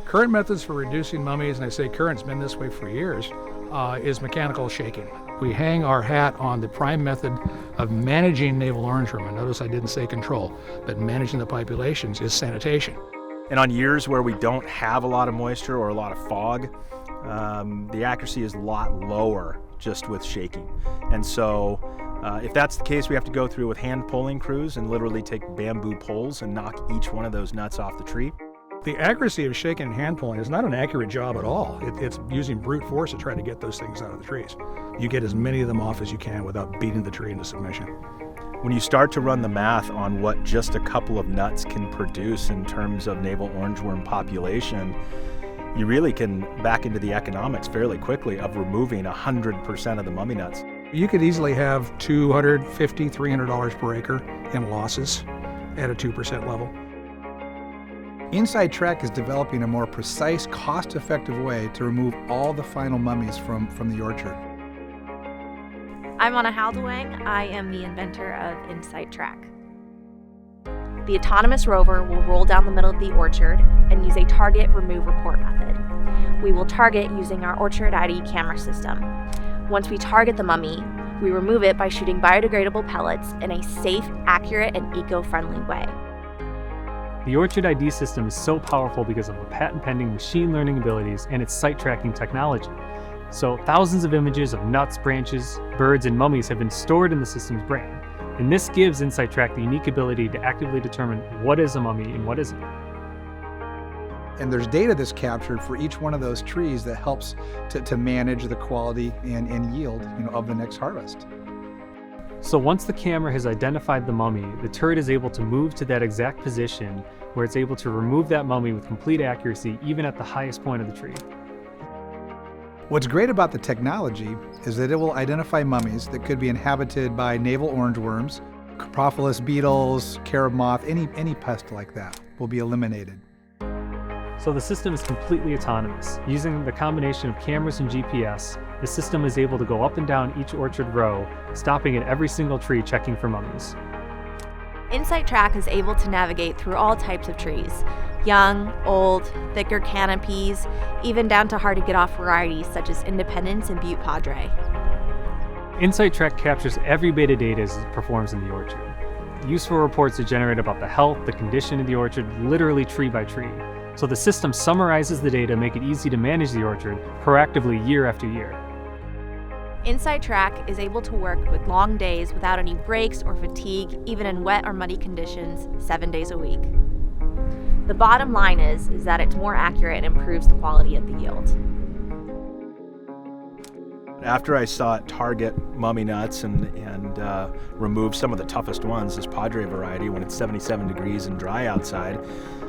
Current methods for reducing mummies, and I say current, it's been this way for years, is mechanical shaking. We hang our hat on the prime method of managing navel orange worm. And notice I didn't say control, but managing the populations is sanitation. And on years where we don't have a lot of moisture or a lot of fog, the accuracy is a lot lower just with shaking. And so if that's the case, we have to go through with hand pulling crews and literally take bamboo poles and knock each one of those nuts off the tree. The accuracy of shaking and hand pulling is not an accurate job at all. It's using brute force to try to get those things out of the trees. You get as many of them off as you can without beating the tree into submission. When you start to run the math on what just a couple of nuts can produce in terms of navel orangewort population, you really can back into the economics fairly quickly of removing 100% of the mummy nuts. You could easily have $250, $300 per acre in losses at a 2% level. InsightTRAC is developing a more precise, cost-effective way to remove all the final mummies from the orchard. I'm Anna Haldewang. I am the inventor of InsightTRAC. The autonomous rover will roll down the middle of the orchard and use a target remove report method. We will target using our Orchard ID camera system. Once we target the mummy, we remove it by shooting biodegradable pellets in a safe, accurate, and eco-friendly way. The Orchard ID system is so powerful because of the patent-pending machine learning abilities and its site tracking technology. So thousands of images of nuts, branches, birds, and mummies have been stored in the system's brain. And this gives InsightTRAC the unique ability to actively determine what is a mummy and what isn't. And there's data that's captured for each one of those trees that helps to manage the quality and yield, of the next harvest. So once the camera has identified the mummy, the turret is able to move to that exact position where it's able to remove that mummy with complete accuracy, even at the highest point of the tree. What's great about the technology is that it will identify mummies that could be inhabited by navel orangeworms, Coprophilus beetles, carob moth, any pest like that will be eliminated. So the system is completely autonomous. Using the combination of cameras and GPS, the system is able to go up and down each orchard row, stopping at every single tree checking for mummies. InsightTRAC is able to navigate through all types of trees, young, old, thicker canopies, even down to hard-to-get-off varieties such as Independence and Butte Padre. InsightTRAC captures every bit of data as it performs in the orchard. Useful reports are generated about the health, the condition of the orchard, literally tree by tree. So the system summarizes the data, make it easy to manage the orchard proactively year after year. InsightTRAC is able to work with long days without any breaks or fatigue, even in wet or muddy conditions, 7 days a week. The bottom line is that it's more accurate and improves the quality of the yield. After I saw it target mummy nuts and remove some of the toughest ones, this Padre variety, when it's 77 degrees and dry outside,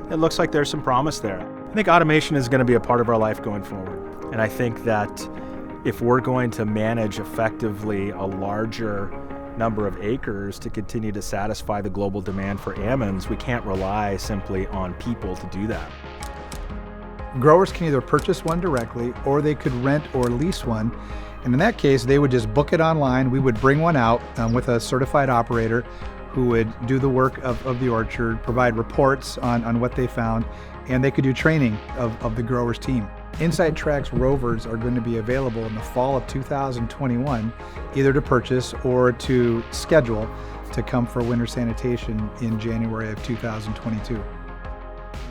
it looks like there's some promise there. I think automation is going to be a part of our life going forward. And I think that if we're going to manage effectively a larger number of acres to continue to satisfy the global demand for almonds, we can't rely simply on people to do that. Growers can either purchase one directly or they could rent or lease one. And in that case, they would just book it online. We would bring one out with a certified operator who would do the work of the orchard, provide reports on what they found, and they could do training of the growers team. InsightTRAC's rovers are going to be available in the fall of 2021, either to purchase or to schedule to come for winter sanitation in January of 2022.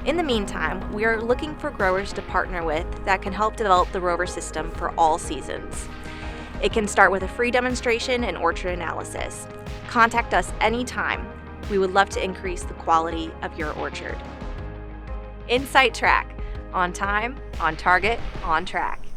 In the meantime, we are looking for growers to partner with that can help develop the rover system for all seasons. It can start with a free demonstration and orchard analysis. Contact us anytime. We would love to increase the quality of your orchard. InsightTRAC, on time, on target, on track.